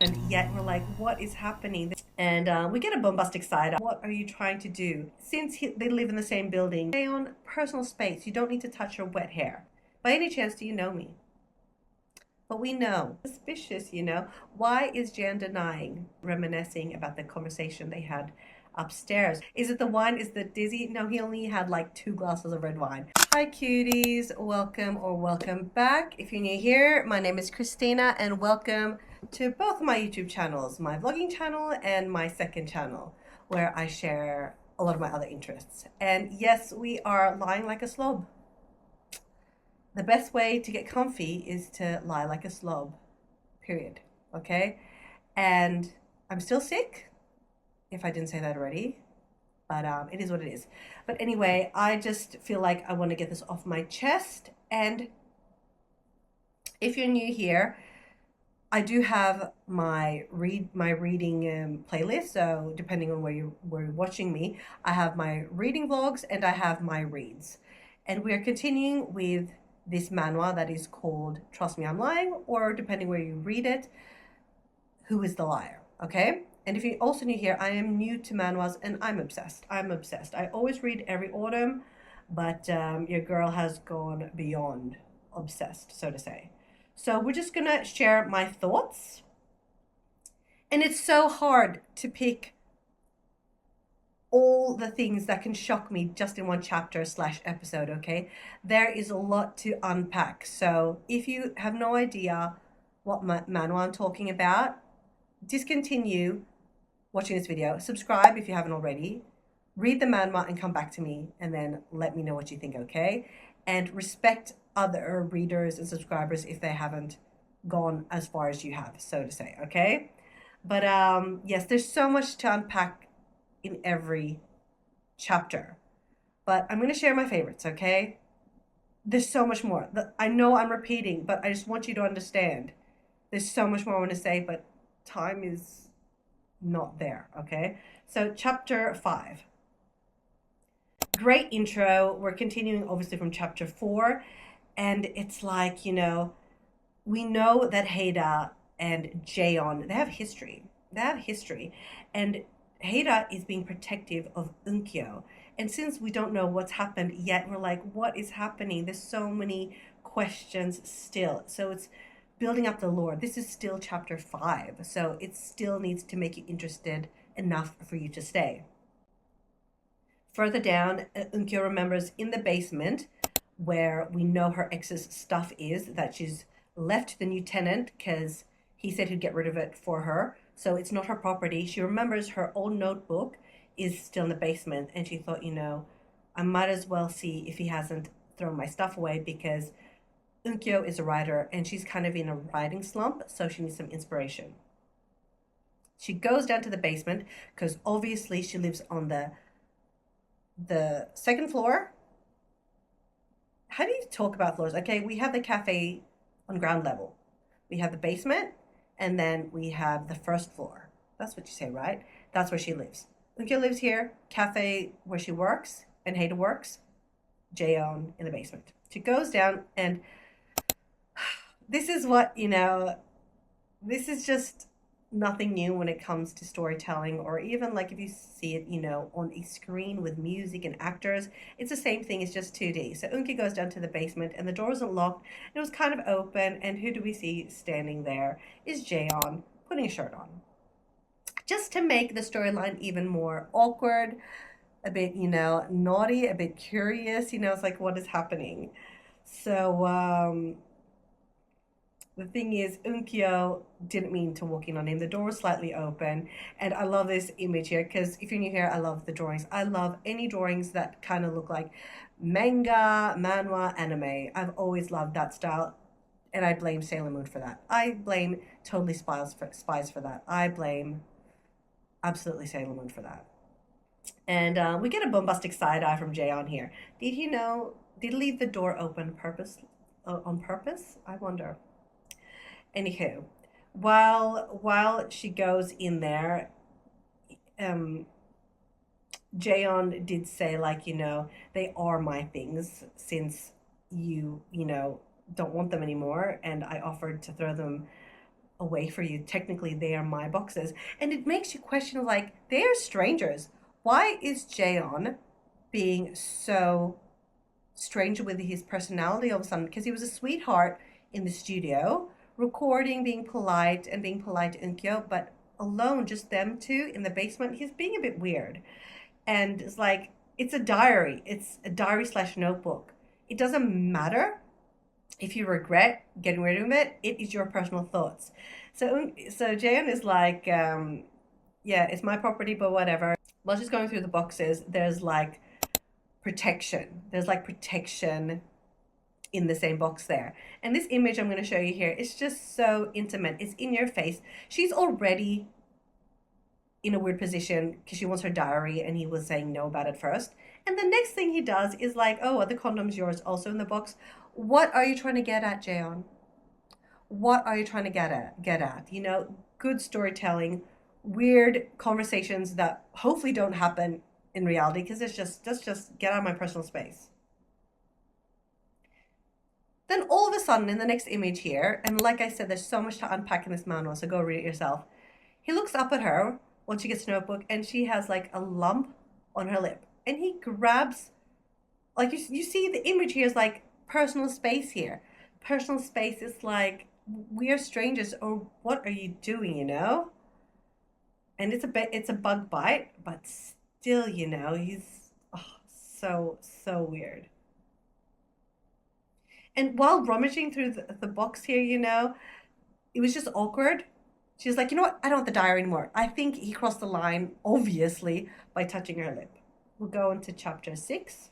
happened yet we're like, what is happening? And we get a bombastic side. What are you trying to do? Since they live in the same building, stay on personal space. You don't need to touch her wet hair. By any chance, do you know me? But we know. Suspicious, you know. Why is Jan denying, reminiscing about the conversation they had upstairs? Is it the wine? Is it dizzy? No, he only had like 2 glasses of red wine. Hi cuties, welcome or welcome back. If you're new here, my name is Kristina and welcome to both my YouTube channels, my vlogging channel and my second channel, where I share a lot of my other interests. And yes, we are lying like a slob. The best way to get comfy is to lie like a slob, period. Okay? And I'm still sick, if I didn't say that already, but it is what it is. But anyway, I just feel like I want to get this off my chest. And if you're new here, I do have my reading playlist. So depending on where you're watching me, I have my reading vlogs and I have my reads. And we are continuing with this manhwa that is called Trust Me I'm Lying, or depending where you read it, Who is the Liar? Okay? And if you're also new here, I am new to manhwas and I'm obsessed. I'm obsessed. I always read every autumn, but your girl has gone beyond obsessed, so to say. So we're just gonna share my thoughts. And it's so hard to pick all the things that can shock me just in one chapter / episode, okay? There is a lot to unpack. So if you have no idea what manhwa I'm talking about, discontinue watching this video, subscribe if you haven't already, read the manhwa and come back to me and then let me know what you think, okay? And respect other readers and subscribers if they haven't gone as far as you have, so to say, okay? But yes, there's so much to unpack in every chapter, but I'm going to share my favorites, okay? There's so much more. I know I'm repeating, but I just want you to understand there's so much more I want to say, but time is not there, okay? So chapter 5, great intro. We're continuing obviously from chapter 4, and it's like, you know, we know that Haida and Jaeon, they have history, and Haida is being protective of Eunkyeo. And since we don't know what's happened yet, we're like, what is happening? There's so many questions still. So it's building up the lore. This is still chapter 5. So it still needs to make you interested enough for you to stay. Further down, Eunkyeo remembers in the basement where we know her ex's stuff is, that she's left the new tenant because he said he'd get rid of it for her. So it's not her property. She remembers her old notebook is still in the basement, and she thought, you know, I might as well see if he hasn't thrown my stuff away, because Eunkyeo is a writer and she's kind of in a writing slump, so she needs some inspiration. She goes down to the basement because obviously she lives on the second floor. How do you talk about floors? Okay, we have the cafe on ground level. We have the basement, and then we have the first floor. That's what you say, right? That's where she lives. Eunkyeo lives here, cafe where she works, and Haida works, Jaeon in the basement. She goes down, and this is what, you know, this is just nothing new when it comes to storytelling, or even like if you see it, you know, on a screen with music and actors, it's the same thing, it's just 2D. So Eunkyeo goes down to the basement and the door isn't locked, it was kind of open, and who do we see standing there is Jaeon putting a shirt on. Just to make the storyline even more awkward, a bit, you know, naughty, a bit curious, you know, it's like, what is happening? So the thing is, Eunkyeo didn't mean to walk in on him. The door was slightly open, and I love this image here, because if you're new here, I love the drawings. I love any drawings that kind of look like manga, manhwa, anime. I've always loved that style, and I blame Sailor Moon for that. I blame Totally Spies for that. I blame absolutely Sailor Moon for that. And we get a bombastic side-eye from Jaeon here. Did he know, did he leave the door open on purpose? I wonder. Anywho, while she goes in there, Jaeon did say, like, you know, they are my things since you know, don't want them anymore, and I offered to throw them away for you. Technically, they are my boxes. And it makes you question, like, they are strangers. Why is Jaeon being so strange with his personality all of a sudden? Because he was a sweetheart in the studio, recording, being polite to Eunkyeo, but alone, just them two in the basement, he's being a bit weird. And it's like, it's a diary. It's a diary slash notebook. It doesn't matter if you regret getting rid of it. It is your personal thoughts. So Jaeon is like, yeah, it's my property, but whatever. While she's going through the boxes, there's like protection. There's like protection in the same box there. And this image I'm going to show you here is just so intimate. It's in your face. She's already in a weird position because she wants her diary, and he was saying no about it first. And the next thing he does is like, oh, are the condoms yours also in the box? What are you trying to get at, Jaeon? What are you trying to get at? You know, good storytelling, weird conversations that hopefully don't happen in reality, because it's just, let's just get out of my personal space. Then all of a sudden in the next image here, and like I said, there's so much to unpack in this manhwa, so go read it yourself. He looks up at her once she gets the notebook, and she has like a lump on her lip, and he grabs, like, you see the image here is like personal space here. Personal space is like, we are strangers, or what are you doing, you know? And it's a bug bite, but still, you know, he's so weird. And while rummaging through the box here, you know, it was just awkward. She was like, you know what? I don't want the diary anymore. I think he crossed the line, obviously, by touching her lip. We'll go into chapter 6.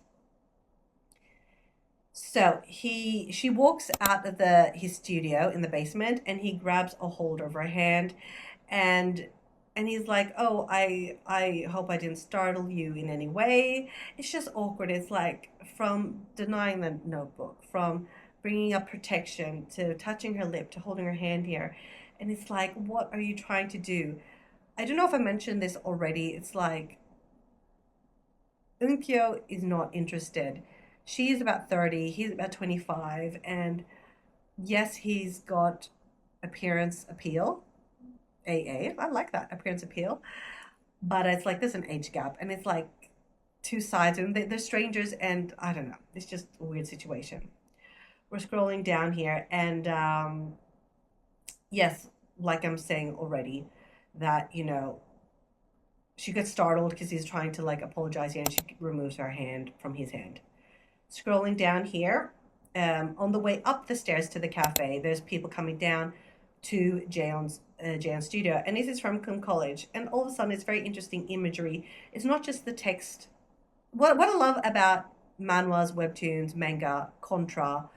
So she walks out of his studio in the basement, and he grabs a hold of her hand, and he's like, oh, I hope I didn't startle you in any way. It's just awkward. It's like, from denying the notebook, from bringing up protection, to touching her lip, to holding her hand here. And it's like, what are you trying to do? I don't know if I mentioned this already. It's like, Eunkyeo is not interested. She is about 30, he's about 25, and yes, he's got appearance appeal. AA, I like that, appearance appeal. But it's like, there's an age gap, and it's like two sides, and they're strangers, and I don't know. It's just a weird situation. We're scrolling down here, and yes, like I'm saying already, that, you know, she gets startled because he's trying to like apologize here, and she removes her hand from his hand. Scrolling down here, on the way up the stairs to the cafe, there's people coming down to Jaeon's studio, and this is from Kum College. And all of a sudden, it's very interesting imagery. It's not just the text. What I love about manhwas, webtoons, manga, contra,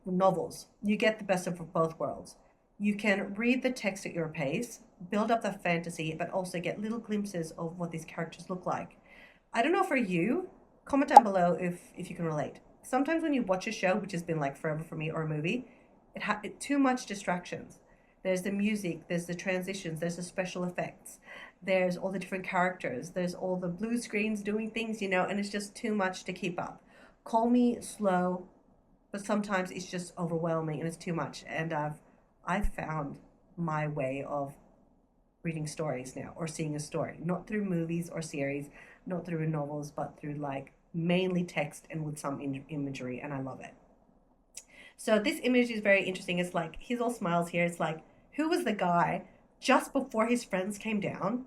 novels, you get the best of both worlds. You can read the text at your pace, build up the fantasy, but also get little glimpses of what these characters look like. I don't know for you. Comment down below if you can relate. Sometimes when you watch a show, which has been like forever for me, or a movie, it too much distractions. There's the music, there's the transitions, there's the special effects, there's all the different characters, there's all the blue screens doing things, you know, and it's just too much to keep up. Call me slow, but sometimes it's just overwhelming and it's too much. And I've found my way of reading stories now, or seeing a story, not through movies or series, not through novels, but through like mainly text and with some imagery, and I love it. So this image is very interesting. It's like, he's all smiles here. It's like, who was the guy just before his friends came down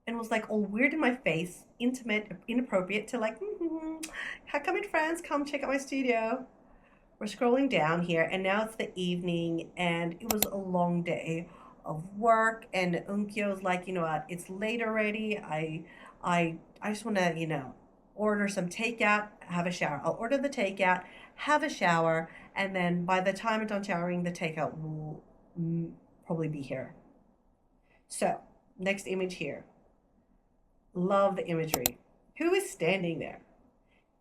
and was like all weird in my face, intimate, inappropriate, to like, how come in friends, come check out my studio. We're scrolling down here, and now it's the evening, and it was a long day of work, and Eunkyeo like, you know what, it's late already. I just want to, you know, order some takeout, have a shower. I'll order the takeout, have a shower, and then by the time I'm done showering, the takeout will probably be here. So, next image here. Love the imagery. Who is standing there?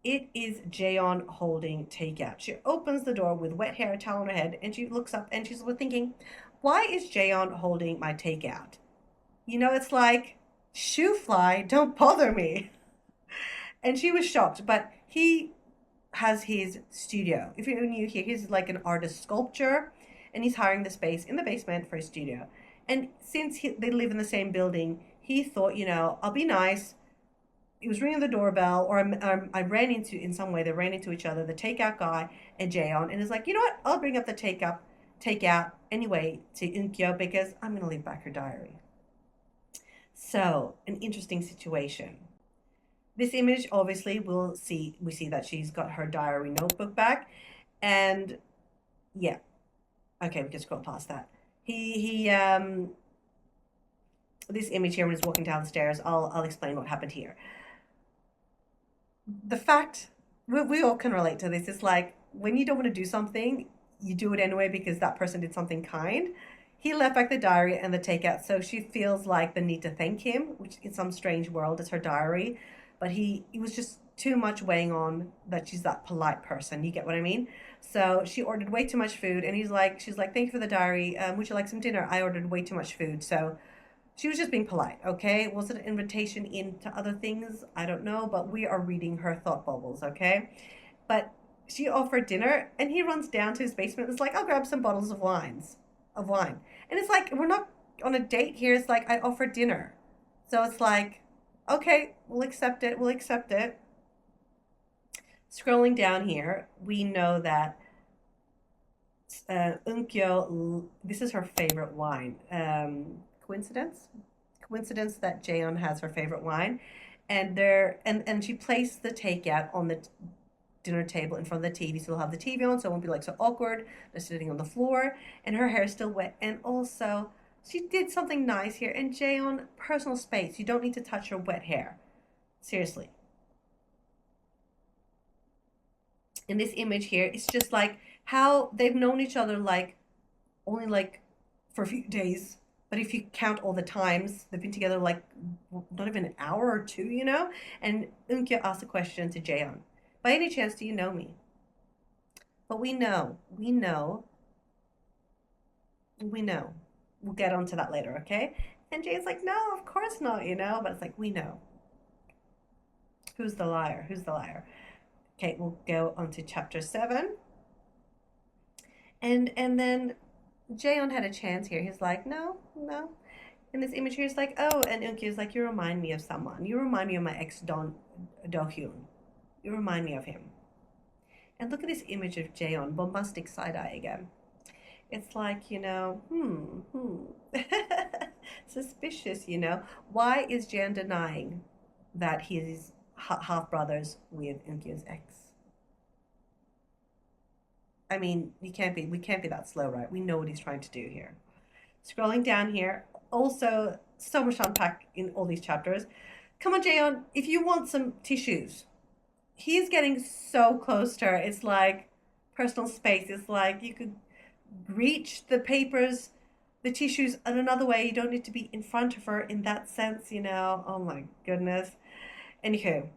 It is Jaeon holding takeout. She opens the door with wet hair, towel on her head, and she looks up, and she's thinking, why is Jaeon holding my takeout? You know, it's like, shoo fly, don't bother me. And she was shocked, but he has his studio. If you're new here, he's like an artist sculptor, and he's hiring the space in the basement for his studio. And since they live in the same building, he thought, I'll be nice. He was ringing the doorbell, or I ran into, in some way, they ran into each other, the takeout guy and Jaeon, and is like, you know what? I'll bring up the takeout anyway to Eun-kyo because I'm going to leave back her diary. So, an interesting situation. This image, obviously, we see that she's got her diary notebook back, and yeah, okay, we can scroll past that. This image here when he's walking down the stairs, I'll explain what happened here. The fact, we all can relate to this, is like when you don't want to do something, you do it anyway because that person did something kind. He left back the diary and the takeout, so she feels like the need to thank him, which in some strange world is her diary. But he was just too much weighing on that she's that polite person. You get what I mean? So she ordered way too much food, and she's like, thank you for the diary. Would you like some dinner? I ordered way too much food. So she was just being polite, okay? Was it an invitation into other things? I don't know, but we are reading her thought bubbles, okay? But she offered dinner, and he runs down to his basement and is like, I'll grab some bottles of wine. And it's like, we're not on a date here. It's like, I offered dinner. So it's like, okay, we'll accept it. Scrolling down here, we know that Eun-kyo, this is her favorite wine. Coincidence that Jaeon has her favorite wine, and she placed the takeout on the dinner table in front of the TV, so they'll have the TV on, so it won't be like so awkward. They're sitting on the floor, and her hair is still wet, and also she did something nice here. And Jaeon, personal space. You don't need to touch her wet hair. Seriously. In this image here, it's just like how they've known each other like only like for a few days. But if you count all the times, they've been together like not even an hour or two, And Eun-kyo asked a question to Jaeon. By any chance, do you know me? But we know. We'll get onto that later, okay? And Jae's like, no, of course not, But it's like, we know. Who's the liar? Okay, we'll go on to chapter 7. And then Jaeon had a chance here. He's like, no. In this image here, he's like, oh, and Eun-kyo's like, you remind me of someone. You remind me of my ex Do-hyun. You remind me of him. And look at this image of Jaeon, bombastic side-eye again. It's like, suspicious, Why is Jaeon denying that he's half brothers with Eun-kyo's ex? I mean, we can't be that slow, right? We know what he's trying to do here. Scrolling down here, also so much to unpack in all these chapters. Come on, Jaeon, if you want some tissues. He's getting so close to her. It's like personal space. It's like you could reach the papers, the tissues in another way. You don't need to be in front of her in that sense, Oh my goodness. Anywho,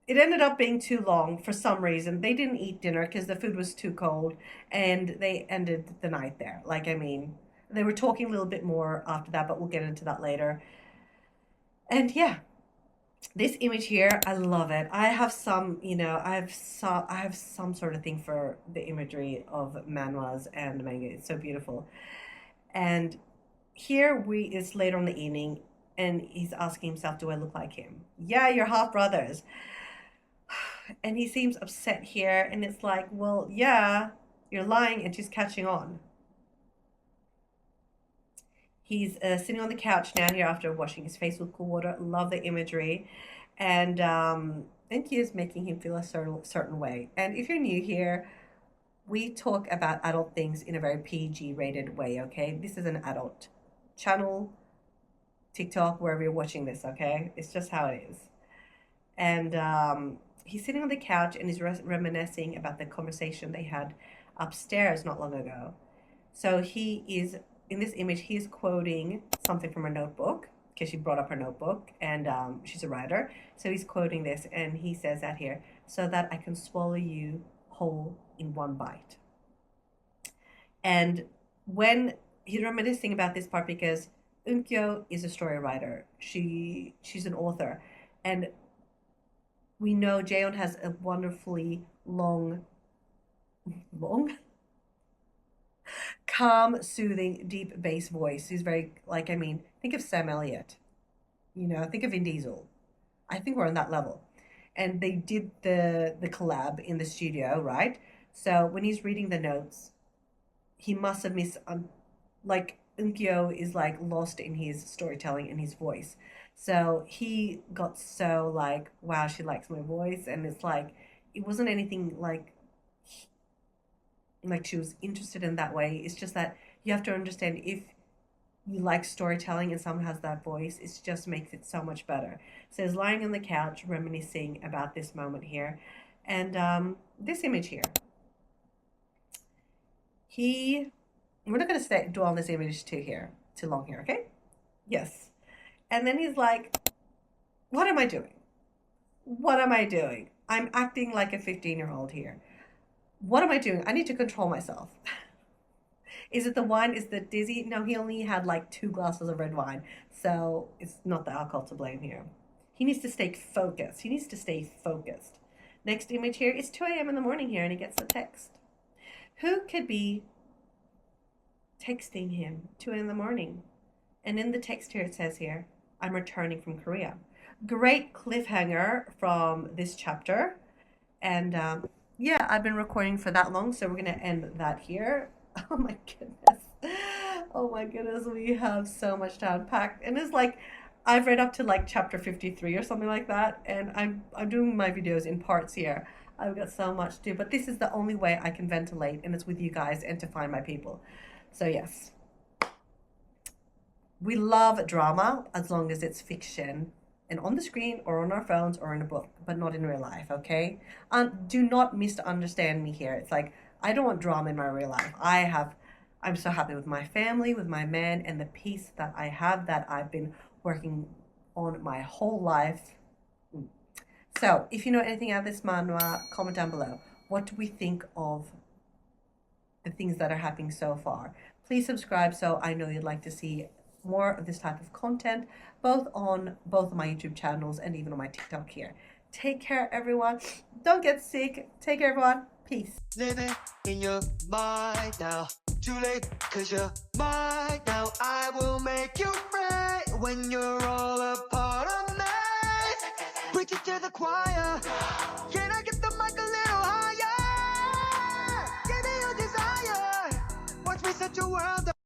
it ended up being too long for some reason. They didn't eat dinner because the food was too cold, and they ended the night there. They were talking a little bit more after that, but we'll get into that later. And yeah, this image here, I love it. I have some sort of thing for the imagery of manhwas and manga. It's so beautiful. And here it's later in the evening, and he's asking himself, do I look like him? Yeah, you're half brothers. And he seems upset here, and it's like, well, yeah, you're lying, and she's catching on. He's sitting on the couch now here after washing his face with cool water. Love the imagery. And he is making him feel a certain way. And if you're new here, we talk about adult things in a very PG rated way, okay? This is an adult channel, TikTok, wherever you're watching this, okay? It's just how it is. And he's sitting on the couch and he's reminiscing about the conversation they had upstairs not long ago. So he is, in this image, he's quoting something from her notebook, because she brought up her notebook, and she's a writer. So he's quoting this, and he says that here, so that I can swallow you whole in one bite. And when he's reminiscing about this part, because Eun-kyo is a story writer, she's an author, and we know Jaeon has a wonderfully long calm, soothing, deep bass voice. He's very, like, I mean, think of Sam Elliott, you know, think of Vin Diesel. I think we're on that level. And they did the collab in the studio, right? So when he's reading the notes, he must have missed, like, Unkyo is like lost in his storytelling and his voice. So he got so like, wow, she likes my voice, and it's like it wasn't anything like she was interested in that way. It's just that you have to understand if you like storytelling and someone has that voice, it just makes it so much better. So he's lying on the couch reminiscing about this moment here, and this image here. We're not going to dwell on this image too long here, okay? Yes. And then he's like, what am I doing? What am I doing? I'm acting like a 15-year-old here. What am I doing? I need to control myself. Is it the wine? Is it dizzy? No, he only had like 2 glasses of red wine. So it's not the alcohol to blame here. He needs to stay focused. He needs to stay focused. Next image here is 2 a.m. in the morning here, and he gets a text. Who could be texting him 2 in the morning? And in the text here, it says here, I'm returning from Korea. Great cliffhanger from this chapter. And yeah, I've been recording for that long, so we're going to end that here. Oh my goodness. Oh my goodness, we have so much to unpack. And it's like, I've read up to like chapter 53 or something like that, and I'm doing my videos in parts here. I've got so much to do, but this is the only way I can ventilate, and it's with you guys and to find my people. So yes, we love drama as long as it's fiction and on the screen or on our phones or in a book, but not in real life, okay? Do not misunderstand me here. It's like, I don't want drama in my real life. I'm so happy with my family, with my man, and the peace that I have that I've been working on my whole life. So, if you know anything out of this manhwa, comment down below. What do we think of the things that are happening so far? Please subscribe so I know you'd like to see more of this type of content, both on both of my YouTube channels and even on my TikTok here. Take care, everyone. Don't get sick. Take care, everyone. Peace. Living in your mind now. Too late, cause you're mine now. I will make you right when you're all a part of me. Preach it to the choir. Can I get the mic a little higher? Give me your desire. Watch me set your world up.